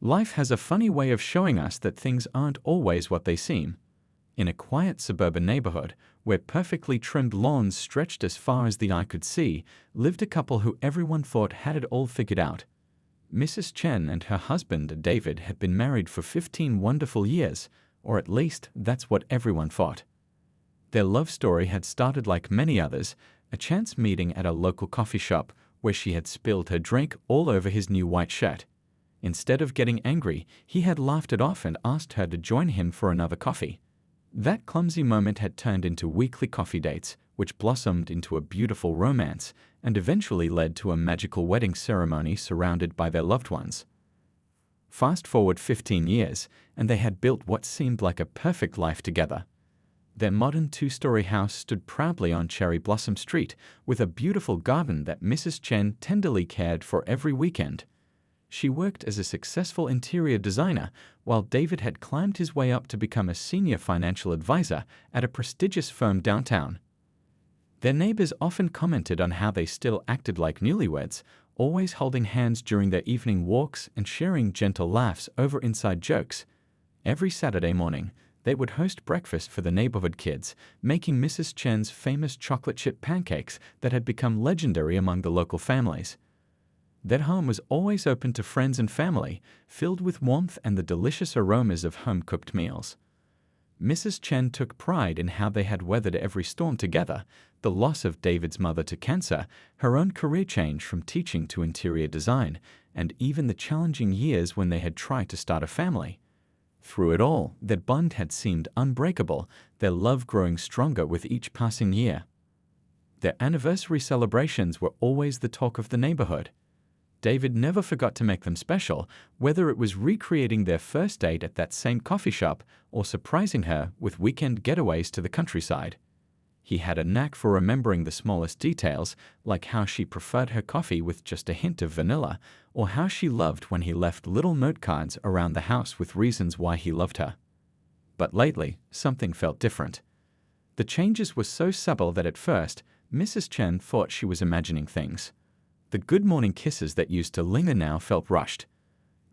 Life has a funny way of showing us that things aren't always what they seem. In a quiet suburban neighborhood, where perfectly trimmed lawns stretched as far as the eye could see, lived a couple who everyone thought had it all figured out. Mrs. Chen and her husband David had been married for 15 wonderful years, or at least that's what everyone thought. Their love story had started like many others, a chance meeting at a local coffee shop where she had spilled her drink all over his new white shirt. Instead of getting angry, he had laughed it off and asked her to join him for another coffee. That clumsy moment had turned into weekly coffee dates, which blossomed into a beautiful romance and eventually led to a magical wedding ceremony surrounded by their loved ones. Fast forward 15 years, and they had built what seemed like a perfect life together. Their modern two-story house stood proudly on Cherry Blossom Street, with a beautiful garden that Mrs. Chen tenderly cared for every weekend. She worked as a successful interior designer, while David had climbed his way up to become a senior financial advisor at a prestigious firm downtown. Their neighbors often commented on how they still acted like newlyweds, always holding hands during their evening walks and sharing gentle laughs over inside jokes. Every Saturday morning, they would host breakfast for the neighborhood kids, making Mrs. Chen's famous chocolate chip pancakes that had become legendary among the local families. Their home was always open to friends and family, filled with warmth and the delicious aromas of home-cooked meals. Mrs. Chen took pride in how they had weathered every storm together, the loss of David's mother to cancer, her own career change from teaching to interior design, and even the challenging years when they had tried to start a family. Through it all, their bond had seemed unbreakable, their love growing stronger with each passing year. Their anniversary celebrations were always the talk of the neighborhood. David never forgot to make them special, whether it was recreating their first date at that same coffee shop or surprising her with weekend getaways to the countryside. He had a knack for remembering the smallest details, like how she preferred her coffee with just a hint of vanilla, or how she loved when he left little note cards around the house with reasons why he loved her. But lately, something felt different. The changes were so subtle that at first, Mrs. Chen thought she was imagining things. The good morning kisses that used to linger now felt rushed.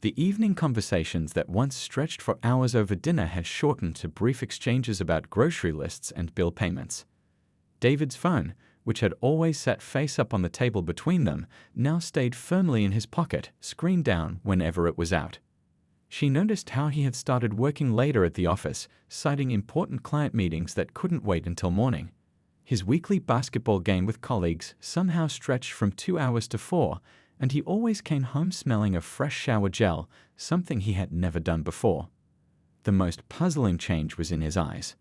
The evening conversations that once stretched for hours over dinner had shortened to brief exchanges about grocery lists and bill payments. David's phone, which had always sat face up on the table between them, now stayed firmly in his pocket, screen down whenever it was out. She noticed how he had started working later at the office, citing important client meetings that couldn't wait until morning. His weekly basketball game with colleagues somehow stretched from 2 hours to 4, and he always came home smelling of fresh shower gel, something he had never done before. The most puzzling change was in his eyes.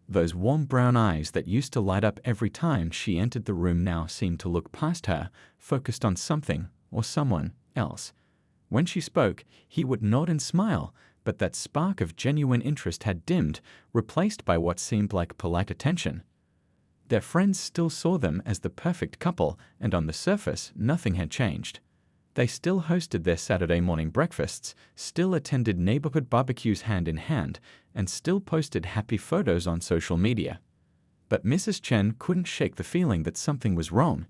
Those warm brown eyes that used to light up every time she entered the room now seemed to look past her, focused on something or someone else. When she spoke, he would nod and smile, but that spark of genuine interest had dimmed, replaced by what seemed like polite attention. Their friends still saw them as the perfect couple, and on the surface, nothing had changed. They still hosted their Saturday morning breakfasts, still attended neighborhood barbecues hand in hand, and still posted happy photos on social media. But Mrs. Chen couldn't shake the feeling that something was wrong.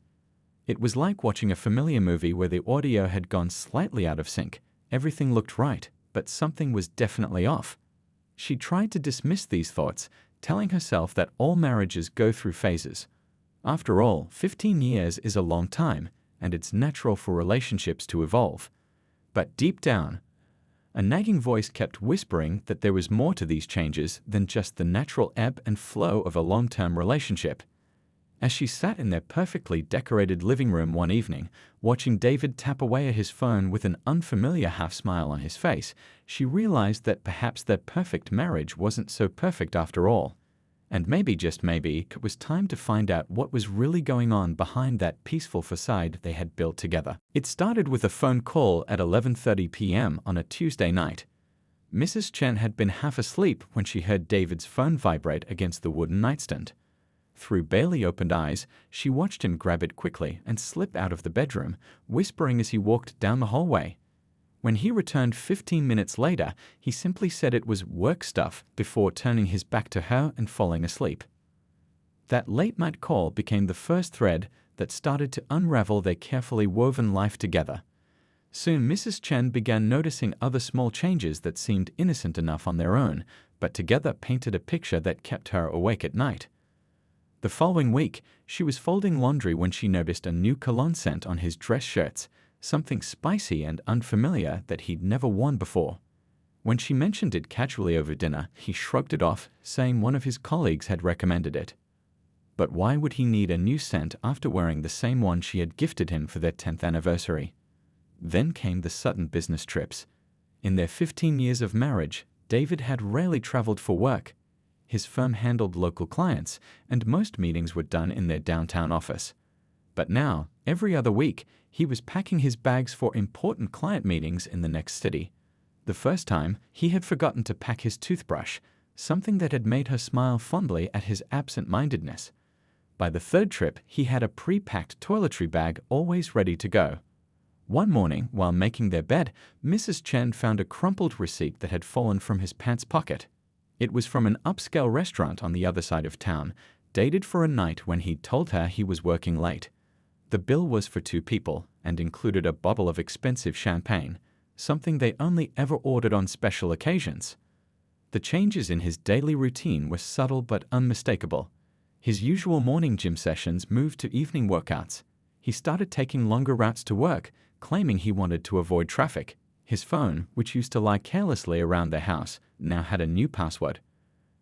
It was like watching a familiar movie where the audio had gone slightly out of sync. Everything looked right, but something was definitely off. She tried to dismiss these thoughts, telling herself that all marriages go through phases. After all, 15 years is a long time, and it's natural for relationships to evolve. But deep down, a nagging voice kept whispering that there was more to these changes than just the natural ebb and flow of a long-term relationship. As she sat in their perfectly decorated living room one evening, watching David tap away at his phone with an unfamiliar half-smile on his face, she realized that perhaps their perfect marriage wasn't so perfect after all. And maybe, just maybe, it was time to find out what was really going on behind that peaceful facade they had built together. It started with a phone call at 11:30 p.m. on a Tuesday night. Mrs. Chen had been half asleep when she heard David's phone vibrate against the wooden nightstand. Through barely opened eyes, she watched him grab it quickly and slip out of the bedroom, whispering as he walked down the hallway. When he returned 15 minutes later, he simply said it was work stuff before turning his back to her and falling asleep. That late-night call became the first thread that started to unravel their carefully woven life together. Soon Mrs. Chen began noticing other small changes that seemed innocent enough on their own, but together painted a picture that kept her awake at night. The following week, she was folding laundry when she noticed a new cologne scent on his dress shirts, something spicy and unfamiliar that he'd never worn before. When she mentioned it casually over dinner, he shrugged it off, saying one of his colleagues had recommended it. But why would he need a new scent after wearing the same one she had gifted him for their 10th anniversary? Then came the Sutton business trips. In their 15 years of marriage, David had rarely traveled for work. His firm handled local clients, and most meetings were done in their downtown office. But now, every other week, he was packing his bags for important client meetings in the next city. The first time, he had forgotten to pack his toothbrush, something that had made her smile fondly at his absent-mindedness. By the third trip, he had a pre-packed toiletry bag always ready to go. One morning, while making their bed, Mrs. Chen found a crumpled receipt that had fallen from his pants pocket. It was from an upscale restaurant on the other side of town, dated for a night when he'd told her he was working late. The bill was for 2 people and included a bottle of expensive champagne, something they only ever ordered on special occasions. The changes in his daily routine were subtle but unmistakable. His usual morning gym sessions moved to evening workouts. He started taking longer routes to work, claiming he wanted to avoid traffic. His phone, which used to lie carelessly around their house, now had a new password.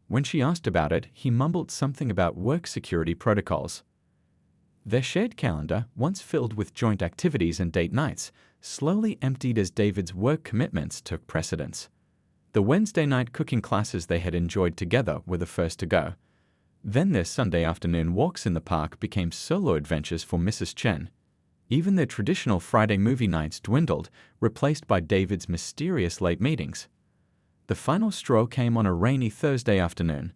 When she asked about it, he mumbled something about work security protocols. Their shared calendar, once filled with joint activities and date nights, slowly emptied as David's work commitments took precedence. The Wednesday night cooking classes they had enjoyed together were the first to go. Then their Sunday afternoon walks in the park became solo adventures for Mrs. Chen. Even their traditional Friday movie nights dwindled, replaced by David's mysterious late meetings. The final straw came on a rainy Thursday afternoon.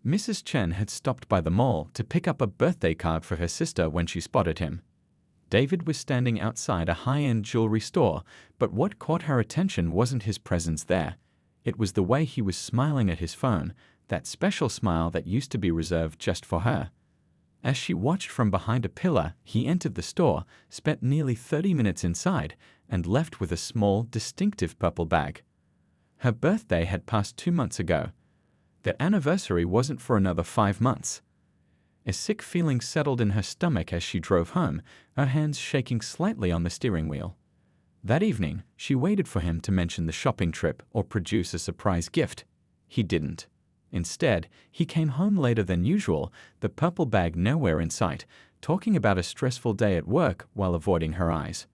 Mrs. Chen had stopped by the mall to pick up a birthday card for her sister when she spotted him. David was standing outside a high-end jewelry store, but what caught her attention wasn't his presence there. It was the way he was smiling at his phone, that special smile that used to be reserved just for her. As she watched from behind a pillar, he entered the store, spent nearly 30 minutes inside, and left with a small, distinctive purple bag. Her birthday had passed 2 months ago. Their anniversary wasn't for another 5 months. A sick feeling settled in her stomach as she drove home, her hands shaking slightly on the steering wheel. That evening, she waited for him to mention the shopping trip or produce a surprise gift. He didn't. Instead, he came home later than usual, the purple bag nowhere in sight, talking about a stressful day at work while avoiding her eyes.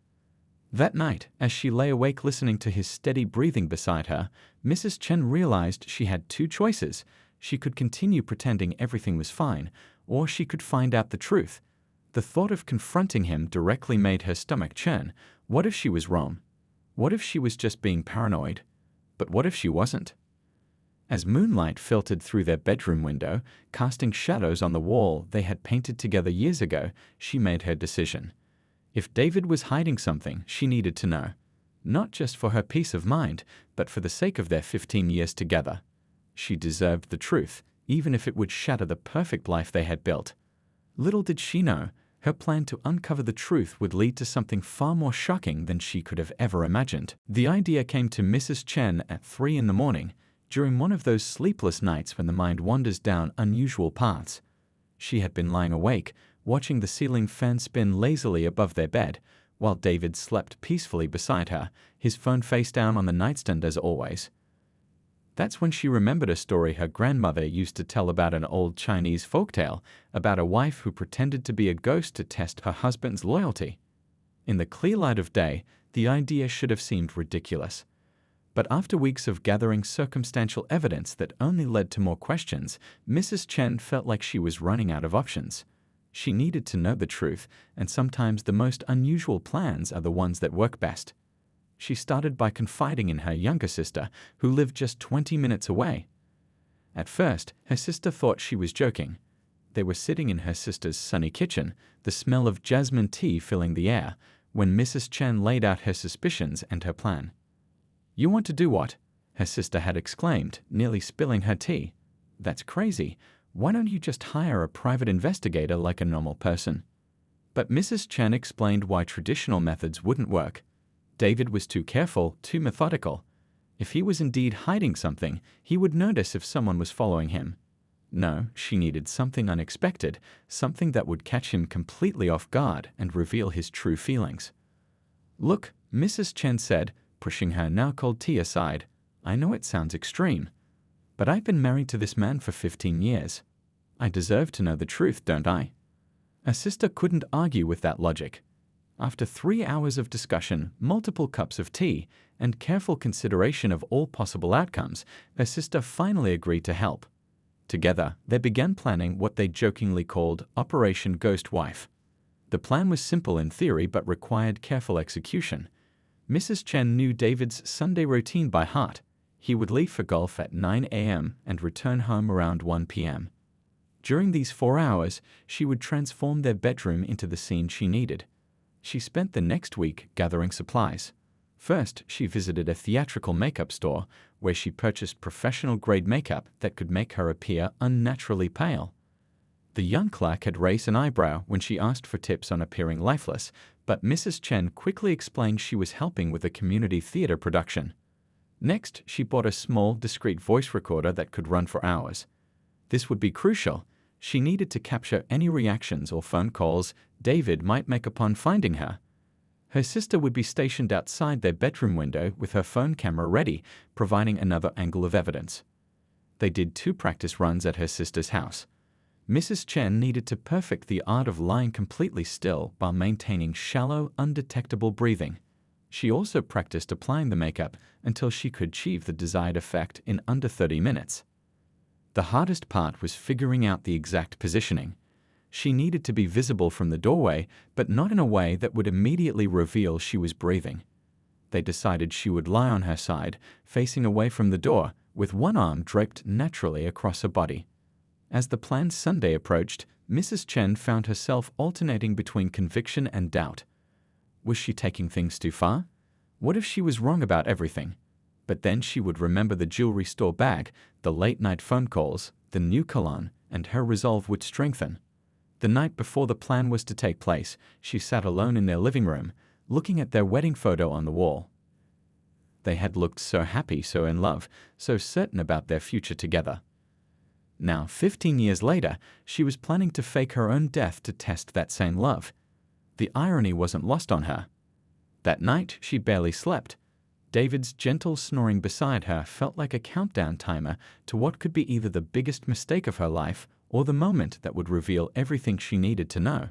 That night, as she lay awake listening to his steady breathing beside her, Mrs. Chen realized she had 2 choices. She could continue pretending everything was fine, or she could find out the truth. The thought of confronting him directly made her stomach churn. What if she was wrong? What if she was just being paranoid? But what if she wasn't? As moonlight filtered through their bedroom window, casting shadows on the wall they had painted together years ago, she made her decision. If David was hiding something, she needed to know. Not just for her peace of mind, but for the sake of their 15 years together. She deserved the truth, even if it would shatter the perfect life they had built. Little did she know, her plan to uncover the truth would lead to something far more shocking than she could have ever imagined. The idea came to Mrs. Chen at 3 in the morning, during one of those sleepless nights when the mind wanders down unusual paths. She had been lying awake, watching the ceiling fan spin lazily above their bed, while David slept peacefully beside her, his phone face down on the nightstand as always. That's when she remembered a story her grandmother used to tell about an old Chinese folktale about a wife who pretended to be a ghost to test her husband's loyalty. In the clear light of day, the idea should have seemed ridiculous. But after weeks of gathering circumstantial evidence that only led to more questions, Mrs. Chen felt like she was running out of options. She needed to know the truth, and sometimes the most unusual plans are the ones that work best. She started by confiding in her younger sister, who lived just 20 minutes away. At first, her sister thought she was joking. They were sitting in her sister's sunny kitchen, the smell of jasmine tea filling the air, when Mrs. Chen laid out her suspicions and her plan. "You want to do what?" her sister had exclaimed, nearly spilling her tea. "That's crazy. Why don't you just hire a private investigator like a normal person?" But Mrs. Chen explained why traditional methods wouldn't work. David was too careful, too methodical. If he was indeed hiding something, he would notice if someone was following him. No, she needed something unexpected, something that would catch him completely off guard and reveal his true feelings. "Look," Mrs. Chen said, pushing her now cold tea aside. "I know it sounds extreme, but I've been married to this man for 15 years. I deserve to know the truth, don't I?" Her sister couldn't argue with that logic. After 3 hours of discussion, multiple cups of tea, and careful consideration of all possible outcomes, her sister finally agreed to help. Together, they began planning what they jokingly called Operation Ghost Wife. The plan was simple in theory but required careful execution. Mrs. Chen knew David's Sunday routine by heart. He would leave for golf at 9 a.m. and return home around 1 p.m. During these 4 hours, she would transform their bedroom into the scene she needed. She spent the next week gathering supplies. First, she visited a theatrical makeup store where she purchased professional-grade makeup that could make her appear unnaturally pale. The young clerk had raised an eyebrow when she asked for tips on appearing lifeless, but Mrs. Chen quickly explained she was helping with a community theater production. Next, she bought a small, discreet voice recorder that could run for hours. This would be crucial. She needed to capture any reactions or phone calls David might make upon finding her. Her sister would be stationed outside their bedroom window with her phone camera ready, providing another angle of evidence. They did 2 practice runs at her sister's house. Mrs. Chen needed to perfect the art of lying completely still while maintaining shallow, undetectable breathing. She also practiced applying the makeup until she could achieve the desired effect in under 30 minutes. The hardest part was figuring out the exact positioning. She needed to be visible from the doorway, but not in a way that would immediately reveal she was breathing. They decided she would lie on her side, facing away from the door, with one arm draped naturally across her body. As the planned Sunday approached, Mrs. Chen found herself alternating between conviction and doubt. Was she taking things too far? What if she was wrong about everything? But then she would remember the jewelry store bag, the late-night phone calls, the new cologne, and her resolve would strengthen. The night before the plan was to take place, she sat alone in their living room, looking at their wedding photo on the wall. They had looked so happy, so in love, so certain about their future together. Now, 15 years later, she was planning to fake her own death to test that same love. The irony wasn't lost on her. That night, she barely slept. David's gentle snoring beside her felt like a countdown timer to what could be either the biggest mistake of her life or the moment that would reveal everything she needed to know.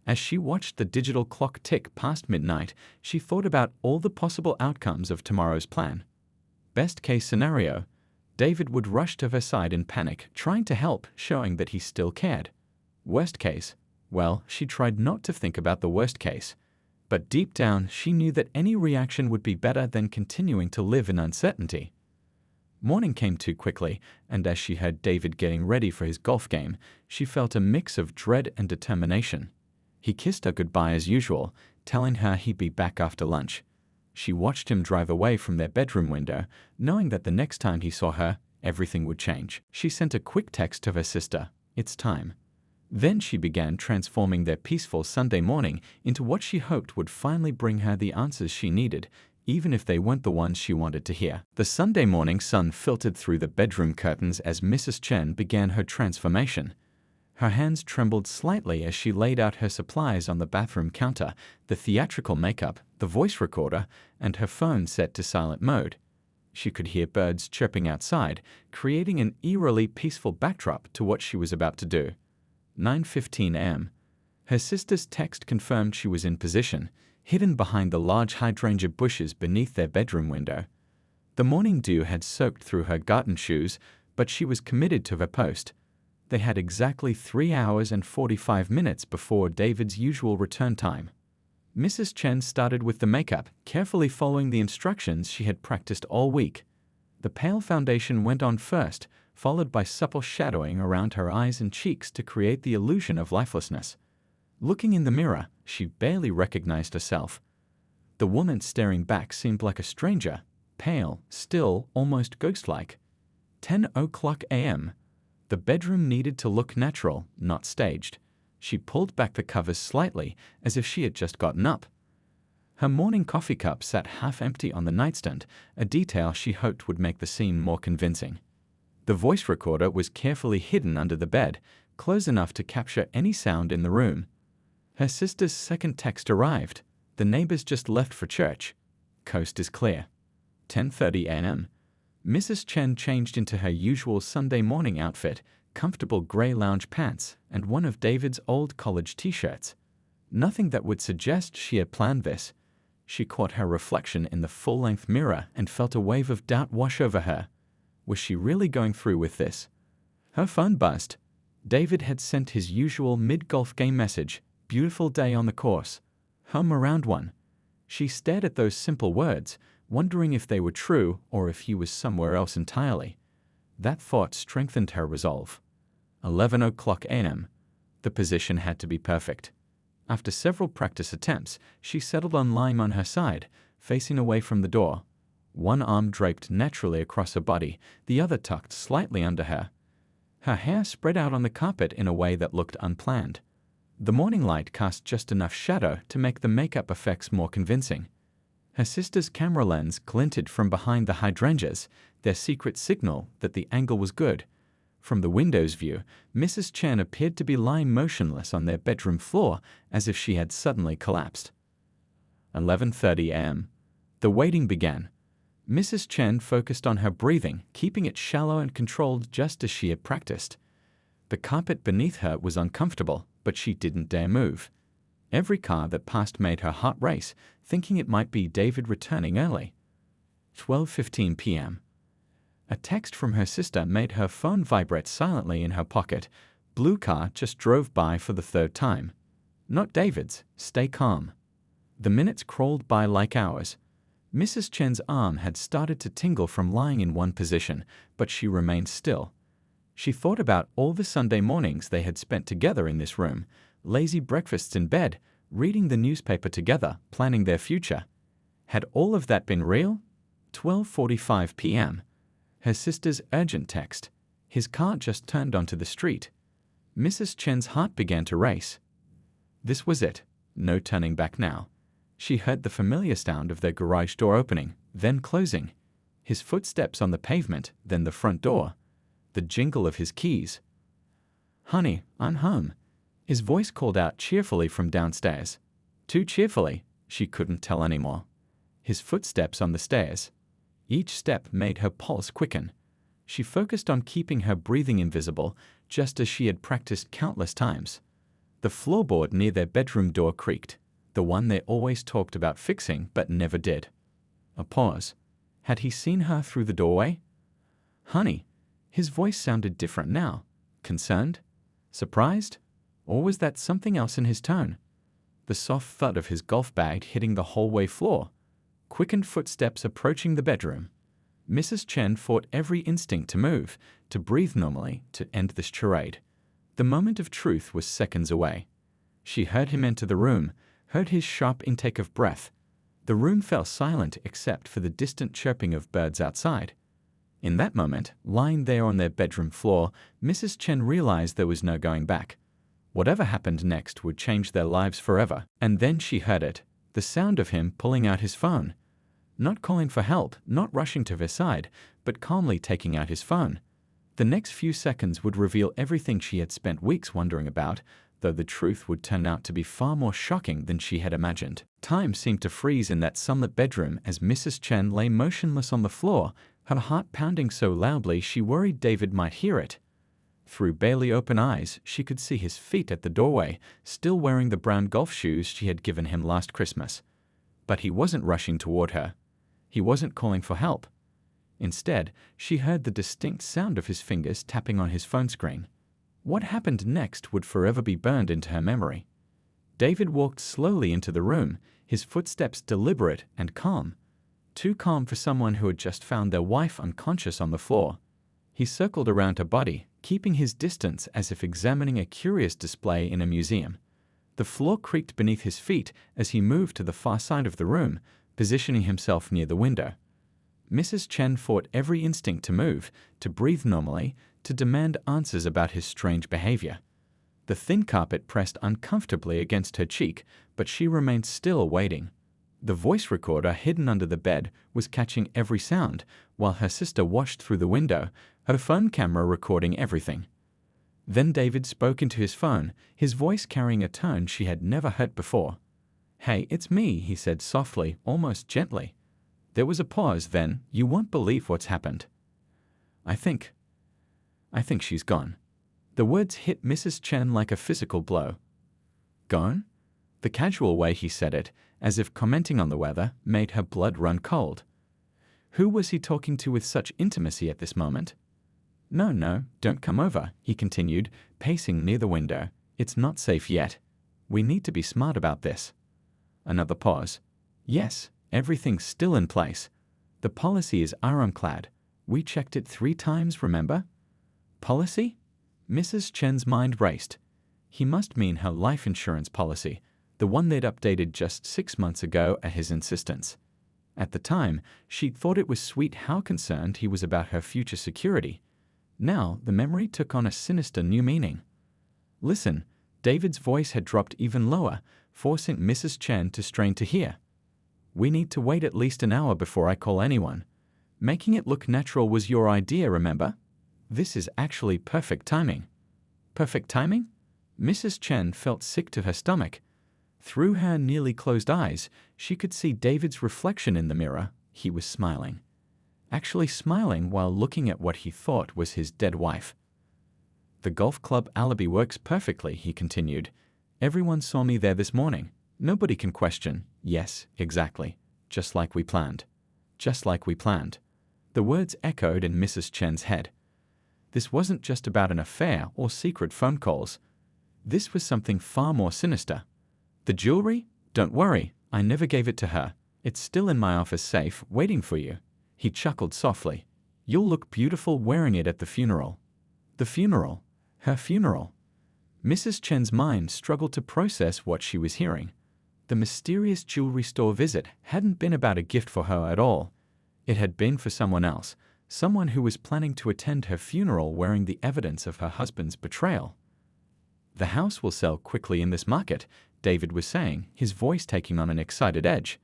As she watched the digital clock tick past midnight, she thought about all the possible outcomes of tomorrow's plan. Best case scenario, David would rush to her side in panic, trying to help, showing that he still cared. Worst case, well, she tried not to think about the worst case. But deep down, she knew that any reaction would be better than continuing to live in uncertainty. Morning came too quickly, and as she heard David getting ready for his golf game, she felt a mix of dread and determination. He kissed her goodbye as usual, telling her he'd be back after lunch. She watched him drive away from their bedroom window, knowing that the next time he saw her, everything would change. She sent a quick text to her sister, "It's time." Then she began transforming their peaceful Sunday morning into what she hoped would finally bring her the answers she needed, even if they weren't the ones she wanted to hear. The Sunday morning sun filtered through the bedroom curtains as Mrs. Chen began her transformation. Her hands trembled slightly as she laid out her supplies on the bathroom counter, the theatrical makeup, the voice recorder, and her phone set to silent mode. She could hear birds chirping outside, creating an eerily peaceful backdrop to what she was about to do. 9:15 a.m. Her sister's text confirmed she was in position, hidden behind the large hydrangea bushes beneath their bedroom window. The morning dew had soaked through her garden shoes, but she was committed to her post. They had exactly 3 hours and 45 minutes before David's usual return time. Mrs. Chen started with the makeup, carefully following the instructions she had practiced all week. The pale foundation went on first, followed by supple shadowing around her eyes and cheeks to create the illusion of lifelessness. Looking in the mirror, she barely recognized herself. The woman staring back seemed like a stranger, pale, still, almost ghost-like. 10:00 a.m. The bedroom needed to look natural, not staged. She pulled back the covers slightly, as if she had just gotten up. Her morning coffee cup sat half empty on the nightstand, a detail she hoped would make the scene more convincing. The voice recorder was carefully hidden under the bed, close enough to capture any sound in the room. Her sister's second text arrived. The neighbors just left for church. Coast is clear. 10:30 a.m. Mrs. Chen changed into her usual Sunday morning outfit, comfortable gray lounge pants, and one of David's old college t-shirts. Nothing that would suggest she had planned this. She caught her reflection in the full-length mirror and felt a wave of doubt wash over her. Was she really going through with this? Her phone buzzed. David had sent his usual mid-golf game message, "Beautiful day on the course. Home around 1." She stared at those simple words, wondering if they were true or if he was somewhere else entirely. That thought strengthened her resolve. 11 o'clock a.m. The position had to be perfect. After several practice attempts, she settled on lying on her side, facing away from the door. One arm draped naturally across her body, the other tucked slightly under her. Her hair spread out on the carpet in a way that looked unplanned. The morning light cast just enough shadow to make the makeup effects more convincing. Her sister's camera lens glinted from behind the hydrangeas, their secret signal that the angle was good. From the window's view, Mrs. Chen appeared to be lying motionless on their bedroom floor as if she had suddenly collapsed. 11:30 a.m. The waiting began. Mrs. Chen focused on her breathing, keeping it shallow and controlled just as she had practiced. The carpet beneath her was uncomfortable, but she didn't dare move. Every car that passed made her heart race, thinking it might be David returning early. 12:15 p.m. A text from her sister made her phone vibrate silently in her pocket. "Blue car just drove by for the third time. Not David's. Stay calm." The minutes crawled by like hours. Mrs. Chen's arm had started to tingle from lying in one position, but she remained still. She thought about all the Sunday mornings they had spent together in this room, lazy breakfasts in bed, reading the newspaper together, planning their future. Had all of that been real? 12:45 p.m. Her sister's urgent text. His car just turned onto the street. Mrs. Chen's heart began to race. This was it. No turning back now. She heard the familiar sound of their garage door opening, then closing. His footsteps on the pavement, then the front door. The jingle of his keys. "Honey, I'm home." His voice called out cheerfully from downstairs. Too cheerfully, she couldn't tell anymore. His footsteps on the stairs. Each step made her pulse quicken. She focused on keeping her breathing invisible, just as she had practiced countless times. The floorboard near their bedroom door creaked, the one they always talked about fixing but never did. A pause. Had he seen her through the doorway? "Honey." His voice sounded different now. Concerned? Surprised? Or was that something else in his tone? The soft thud of his golf bag hitting the hallway floor. Quickened footsteps approaching the bedroom. Mrs. Chen fought every instinct to move, to breathe normally, to end this charade. The moment of truth was seconds away. She heard him enter the room, heard his sharp intake of breath. The room fell silent except for the distant chirping of birds outside. In that moment, lying there on their bedroom floor, Mrs. Chen realized there was no going back. Whatever happened next would change their lives forever. And then she heard it, the sound of him pulling out his phone. Not calling for help, not rushing to her side, but calmly taking out his phone. The next few seconds would reveal everything she had spent weeks wondering about, though the truth would turn out to be far more shocking than she had imagined. Time seemed to freeze in that sunlit bedroom as Mrs. Chen lay motionless on the floor, her heart pounding so loudly she worried David might hear it. Through barely open eyes, she could see his feet at the doorway, still wearing the brown golf shoes she had given him last Christmas. But he wasn't rushing toward her. He wasn't calling for help. Instead, she heard the distinct sound of his fingers tapping on his phone screen. What happened next would forever be burned into her memory. David walked slowly into the room, his footsteps deliberate and calm. Too calm for someone who had just found their wife unconscious on the floor. He circled around her body, keeping his distance as if examining a curious display in a museum. The floor creaked beneath his feet as he moved to the far side of the room, positioning himself near the window. Mrs. Chen fought every instinct to move, to breathe normally, to demand answers about his strange behavior. The thin carpet pressed uncomfortably against her cheek, but she remained still, waiting. The voice recorder hidden under the bed was catching every sound, while her sister watched through the window, her phone camera recording everything. Then David spoke into his phone, his voice carrying a tone she had never heard before. "Hey, it's me," he said softly, almost gently. There was a pause, then, "You won't believe what's happened. I think she's gone." The words hit Mrs. Chen like a physical blow. Gone? The casual way he said it, as if commenting on the weather, made her blood run cold. Who was he talking to with such intimacy at this moment? No, don't come over, he continued, pacing near the window. It's not safe yet. We need to be smart about this. Another pause. Yes, everything's still in place. The policy is ironclad. We checked it 3 times, remember? Policy? Mrs. Chen's mind raced. He must mean her life insurance policy, the one they'd updated just 6 months ago at his insistence. At the time, she'd thought it was sweet how concerned he was about her future security. Now, the memory took on a sinister new meaning. Listen, David's voice had dropped even lower, forcing Mrs. Chen to strain to hear. We need to wait at least an hour before I call anyone. Making it look natural was your idea, remember? This is actually perfect timing. Perfect timing? Mrs. Chen felt sick to her stomach. Through her nearly closed eyes, she could see David's reflection in the mirror. He was smiling. Actually smiling while looking at what he thought was his dead wife. The golf club alibi works perfectly, he continued. Everyone saw me there this morning. Nobody can question. Yes, exactly. Just like we planned. Just like we planned. The words echoed in Mrs. Chen's head. This wasn't just about an affair or secret phone calls. This was something far more sinister. The jewelry? Don't worry, I never gave it to her. It's still in my office safe, waiting for you. He chuckled softly. You'll look beautiful wearing it at the funeral. The funeral? Her funeral? Mrs. Chen's mind struggled to process what she was hearing. The mysterious jewelry store visit hadn't been about a gift for her at all. It had been for someone else, someone who was planning to attend her funeral wearing the evidence of her husband's betrayal. The house will sell quickly in this market, David was saying, his voice taking on an excited edge.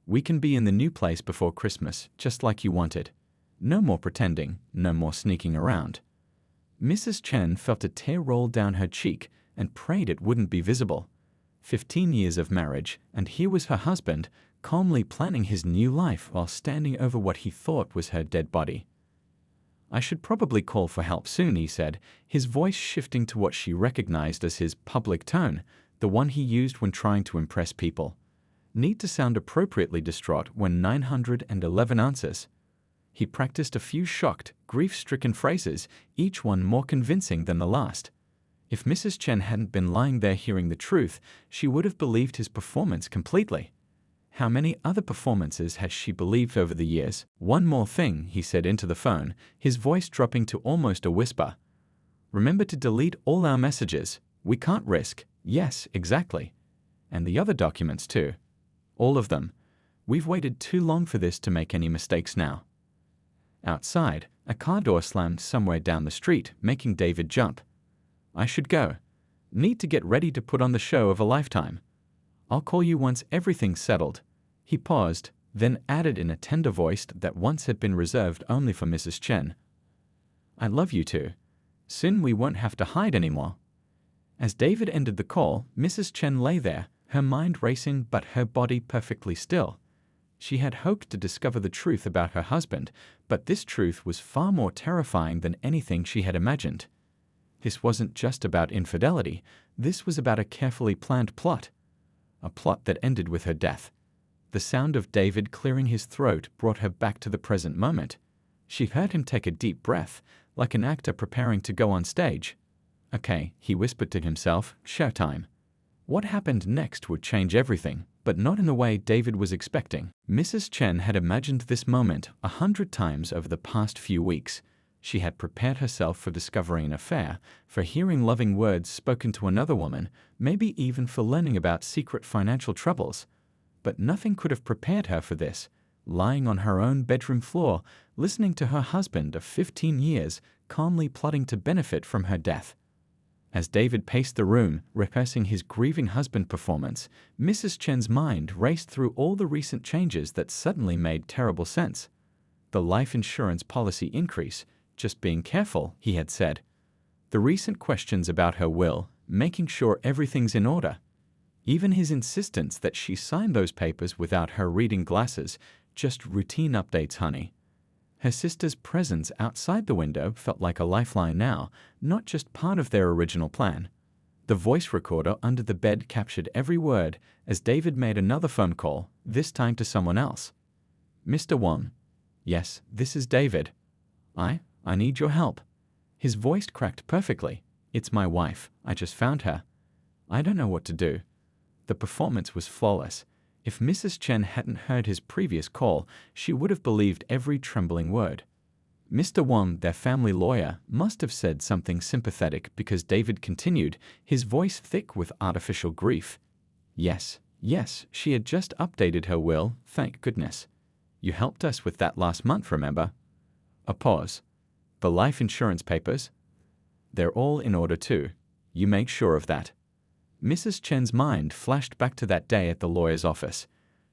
We can be in the new place before Christmas, just like you wanted. No more pretending, no more sneaking around. Mrs. Chen felt a tear roll down her cheek and prayed it wouldn't be visible. 15 years of marriage, and here was her husband, calmly planning his new life while standing over what he thought was her dead body. I should probably call for help soon, he said, his voice shifting to what she recognized as his public tone, the one he used when trying to impress people. Need to sound appropriately distraught when 911 answers. He practiced a few shocked, grief-stricken phrases, each one more convincing than the last. If Mrs. Chen hadn't been lying there hearing the truth, she would have believed his performance completely. How many other performances has she believed over the years? One more thing, he said into the phone, his voice dropping to almost a whisper. Remember to delete all our messages. We can't risk. Yes, exactly. And the other documents too. All of them. We've waited too long for this to make any mistakes now. Outside, a car door slammed somewhere down the street, making David jump. I should go. Need to get ready to put on the show of a lifetime. I'll call you once everything's settled. He paused, then added in a tender voice that once had been reserved only for Mrs. Chen. I love you too. Soon we won't have to hide anymore. As David ended the call, Mrs. Chen lay there, her mind racing but her body perfectly still. She had hoped to discover the truth about her husband, but this truth was far more terrifying than anything she had imagined. This wasn't just about infidelity, this was about a carefully planned plot. A plot that ended with her death. The sound of David clearing his throat brought her back to the present moment. She heard him take a deep breath, like an actor preparing to go on stage. Okay, he whispered to himself, showtime. What happened next would change everything, but not in the way David was expecting. Mrs. Chen had imagined this moment 100 times over the past few weeks. She had prepared herself for discovering an affair, for hearing loving words spoken to another woman, maybe even for learning about secret financial troubles. But nothing could have prepared her for this, lying on her own bedroom floor, listening to her husband of 15 years calmly plotting to benefit from her death. As David paced the room, rehearsing his grieving husband performance, Mrs. Chen's mind raced through all the recent changes that suddenly made terrible sense. The life insurance policy increase, just being careful, he had said. The recent questions about her will, making sure everything's in order. Even his insistence that she sign those papers without her reading glasses, just routine updates, honey. Her sister's presence outside the window felt like a lifeline now, not just part of their original plan. The voice recorder under the bed captured every word as David made another phone call, this time to someone else. Mr. Wong. Yes, this is David. I need your help. His voice cracked perfectly. It's my wife. I just found her. I don't know what to do. The performance was flawless. If Mrs. Chen hadn't heard his previous call, she would have believed every trembling word. Mr. Wong, their family lawyer, must have said something sympathetic because David continued, his voice thick with artificial grief. Yes, she had just updated her will, thank goodness. You helped us with that last month, remember? A pause. The life insurance papers? They're all in order too. You make sure of that. Mrs. Chen's mind flashed back to that day at the lawyer's office.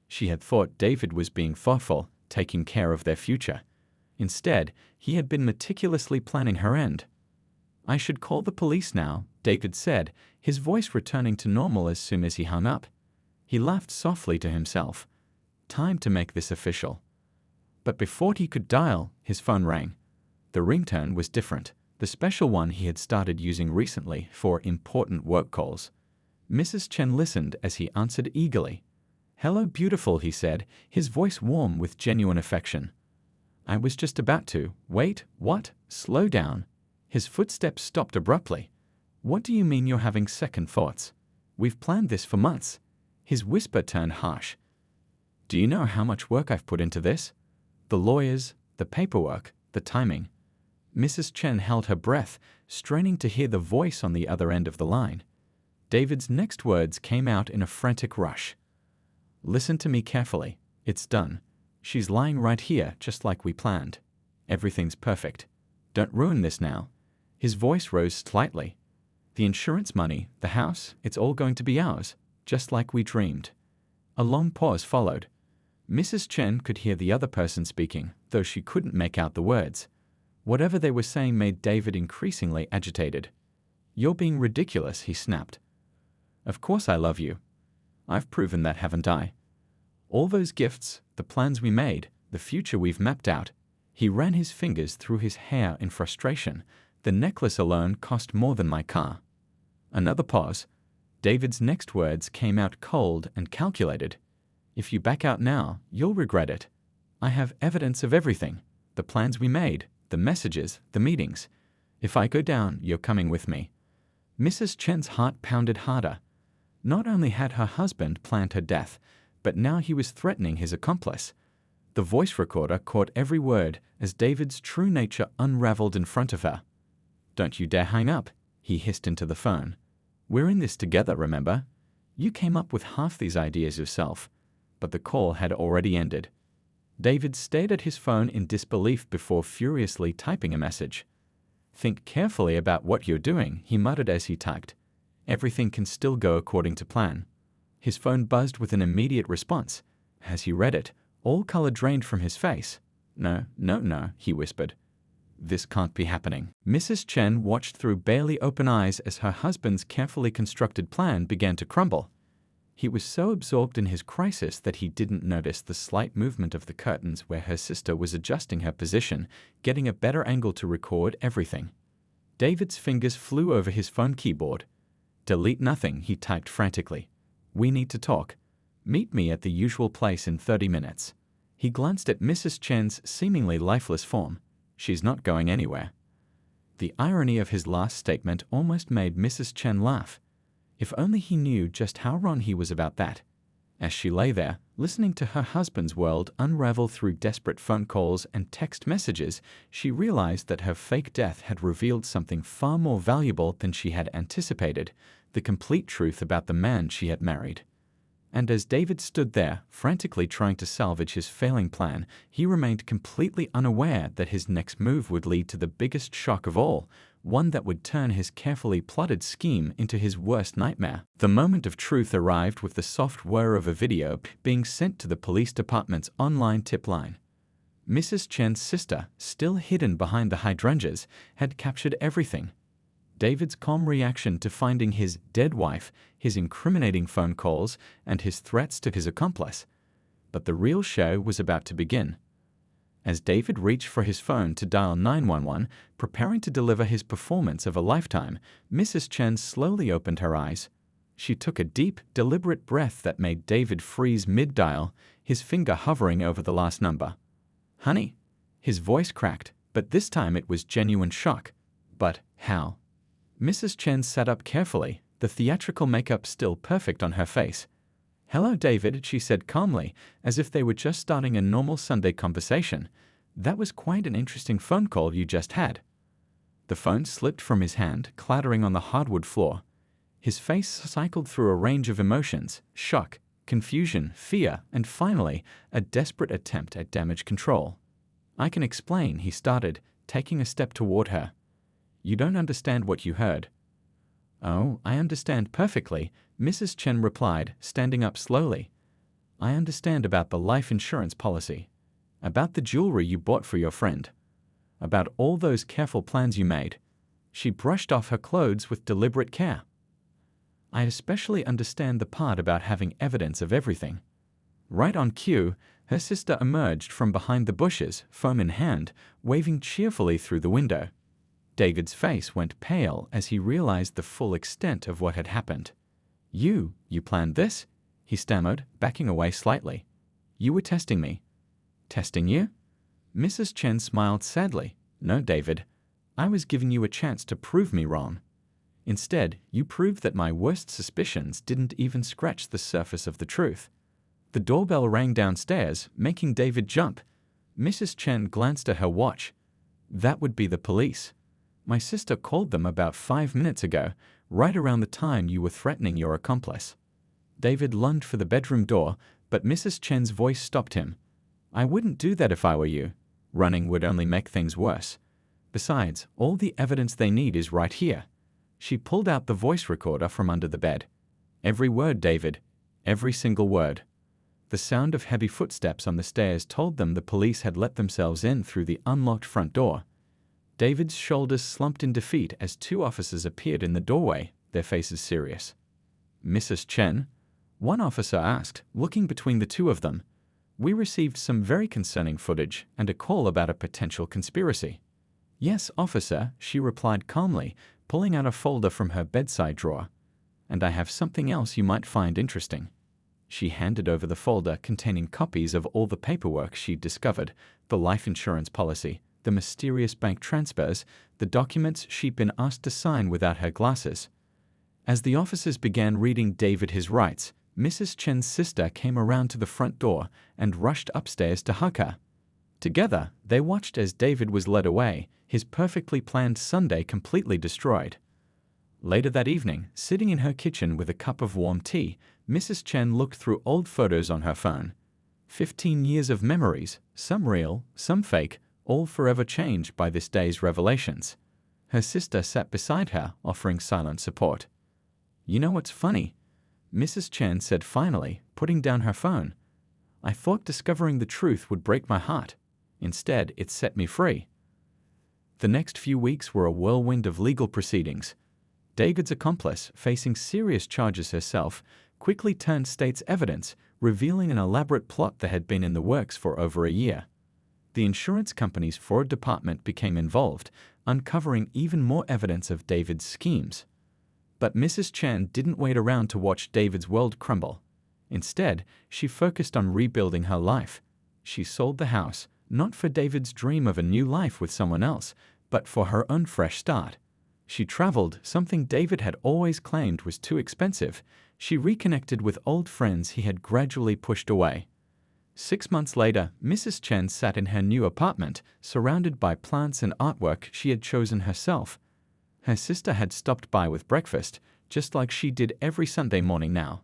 She had thought David was being thoughtful, taking care of their future. Instead, he had been meticulously planning her end. I should call the police now, David said, his voice returning to normal as soon as he hung up. He laughed softly to himself. Time to make this official. But before he could dial, his phone rang. The ringtone was different, the special one he had started using recently for important work calls. Mrs. Chen listened as he answered eagerly. Hello, beautiful, he said, his voice warm with genuine affection. I was just about to. Wait, what? Slow down. His footsteps stopped abruptly. What do you mean you're having second thoughts? We've planned this for months. His whisper turned harsh. Do you know how much work I've put into this? The lawyers, the paperwork, the timing. Mrs. Chen held her breath, straining to hear the voice on the other end of the line. David's next words came out in a frantic rush. Listen to me carefully. It's done. She's lying right here, just like we planned. Everything's perfect. Don't ruin this now. His voice rose slightly. The insurance money, the house, it's all going to be ours, just like we dreamed. A long pause followed. Mrs. Chen could hear the other person speaking, though she couldn't make out the words. Whatever they were saying made David increasingly agitated. You're being ridiculous, he snapped. Of course I love you. I've proven that, haven't I? All those gifts, the plans we made, the future we've mapped out. He ran his fingers through his hair in frustration. The necklace alone cost more than my car. Another pause. David's next words came out cold and calculated. If you back out now, you'll regret it. I have evidence of everything. The plans we made, the messages, the meetings. If I go down, you're coming with me. Mrs. Chen's heart pounded harder. Not only had her husband planned her death, but now he was threatening his accomplice. The voice recorder caught every word as David's true nature unraveled in front of her. Don't you dare hang up, he hissed into the phone. We're in this together, remember? You came up with half these ideas yourself. But the call had already ended. David stared at his phone in disbelief before furiously typing a message. Think carefully about what you're doing, he muttered as he typed. Everything can still go according to plan. His phone buzzed with an immediate response. As he read it, all color drained from his face. No, he whispered. This can't be happening. Mrs. Chen watched through barely open eyes as her husband's carefully constructed plan began to crumble. He was so absorbed in his crisis that he didn't notice the slight movement of the curtains where her sister was adjusting her position, getting a better angle to record everything. David's fingers flew over his phone keyboard. Delete nothing, he typed frantically. We need to talk. Meet me at the usual place in 30 minutes. He glanced at Mrs. Chen's seemingly lifeless form. She's not going anywhere. The irony of his last statement almost made Mrs. Chen laugh. If only he knew just how wrong he was about that. As she lay there, listening to her husband's world unravel through desperate phone calls and text messages, she realized that her fake death had revealed something far more valuable than she had anticipated, the complete truth about the man she had married. And as David stood there, frantically trying to salvage his failing plan, he remained completely unaware that his next move would lead to the biggest shock of all, one that would turn his carefully plotted scheme into his worst nightmare. The moment of truth arrived with the soft whir of a video being sent to the police department's online tip line. Mrs. Chen's sister, still hidden behind the hydrangeas, had captured everything. David's calm reaction to finding his dead wife, his incriminating phone calls, and his threats to his accomplice. But the real show was about to begin. As David reached for his phone to dial 911, preparing to deliver his performance of a lifetime, Mrs. Chen slowly opened her eyes. She took a deep, deliberate breath that made David freeze mid-dial, his finger hovering over the last number. "Honey?" His voice cracked, but this time it was genuine shock. "But how?" Mrs. Chen sat up carefully, the theatrical makeup still perfect on her face. "Hello, David," she said calmly, as if they were just starting a normal Sunday conversation. "That was quite an interesting phone call you just had." The phone slipped from his hand, clattering on the hardwood floor. His face cycled through a range of emotions: shock, confusion, fear, and finally, a desperate attempt at damage control. "I can explain," he started, taking a step toward her. "You don't understand what you heard." "Oh, I understand perfectly," Mrs. Chen replied, standing up slowly. "I understand about the life insurance policy, about the jewelry you bought for your friend, about all those careful plans you made." She brushed off her clothes with deliberate care. "I especially understand the part about having evidence of everything." Right on cue, her sister emerged from behind the bushes, phone in hand, waving cheerfully through the window. David's face went pale as he realized the full extent of what had happened. You planned this?" he stammered, backing away slightly. "You were testing me." "Testing you?" Mrs. Chen smiled sadly. "No, David. I was giving you a chance to prove me wrong. Instead, you proved that my worst suspicions didn't even scratch the surface of the truth." The doorbell rang downstairs, making David jump. Mrs. Chen glanced at her watch. "That would be the police. My sister called them about 5 minutes ago, right around the time you were threatening your accomplice." David lunged for the bedroom door, but Mrs. Chen's voice stopped him. "I wouldn't do that if I were you. Running would only make things worse. Besides, all the evidence they need is right here." She pulled out the voice recorder from under the bed. "Every word, David. Every single word." The sound of heavy footsteps on the stairs told them the police had let themselves in through the unlocked front door. David's shoulders slumped in defeat as 2 officers appeared in the doorway, their faces serious. "Mrs. Chen?" one officer asked, looking between the two of them. "We received some very concerning footage and a call about a potential conspiracy." "Yes, officer," she replied calmly, pulling out a folder from her bedside drawer. "And I have something else you might find interesting." She handed over the folder containing copies of all the paperwork she'd discovered, the life insurance policy, the mysterious bank transfers, the documents she'd been asked to sign without her glasses. As the officers began reading David his rights, Mrs. Chen's sister came around to the front door and rushed upstairs to hug her. Together, they watched as David was led away, his perfectly planned Sunday completely destroyed. Later that evening, sitting in her kitchen with a cup of warm tea, Mrs. Chen looked through old photos on her phone. 15 years of memories, some real, some fake, all forever changed by this day's revelations. Her sister sat beside her, offering silent support. "You know what's funny?" Mrs. Chen said finally, putting down her phone. "I thought discovering the truth would break my heart. Instead, it set me free." The next few weeks were a whirlwind of legal proceedings. David's accomplice, facing serious charges herself, quickly turned state's evidence, revealing an elaborate plot that had been in the works for over a year. The insurance company's fraud department became involved, uncovering even more evidence of David's schemes. But Mrs. Chen didn't wait around to watch David's world crumble. Instead, she focused on rebuilding her life. She sold the house, not for David's dream of a new life with someone else, but for her own fresh start. She traveled, something David had always claimed was too expensive. She reconnected with old friends he had gradually pushed away. 6 months later, Mrs. Chen sat in her new apartment, surrounded by plants and artwork she had chosen herself. Her sister had stopped by with breakfast, just like she did every Sunday morning now.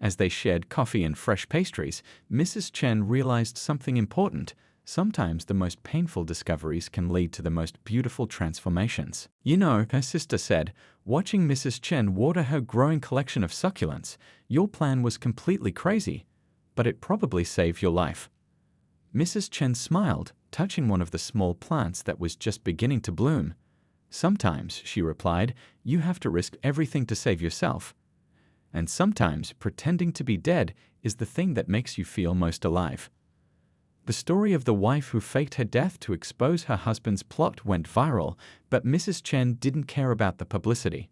As they shared coffee and fresh pastries, Mrs. Chen realized something important. Sometimes the most painful discoveries can lead to the most beautiful transformations. You know, her sister said, watching Mrs. Chen water her growing collection of succulents, your plan was completely crazy, but it probably saved your life. Mrs. Chen smiled, touching one of the small plants that was just beginning to bloom. Sometimes, she replied, you have to risk everything to save yourself. And sometimes, pretending to be dead is the thing that makes you feel most alive. The story of the wife who faked her death to expose her husband's plot went viral, but Mrs. Chen didn't care about the publicity.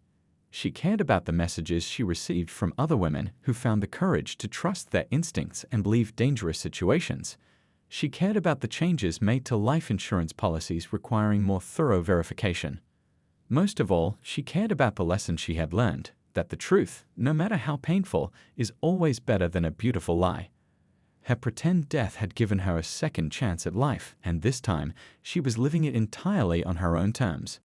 She cared about the messages she received from other women who found the courage to trust their instincts and leave dangerous situations. She cared about the changes made to life insurance policies requiring more thorough verification. Most of all, she cared about the lesson she had learned, that the truth, no matter how painful, is always better than a beautiful lie. Her pretend death had given her a second chance at life, and this time she was living it entirely on her own terms.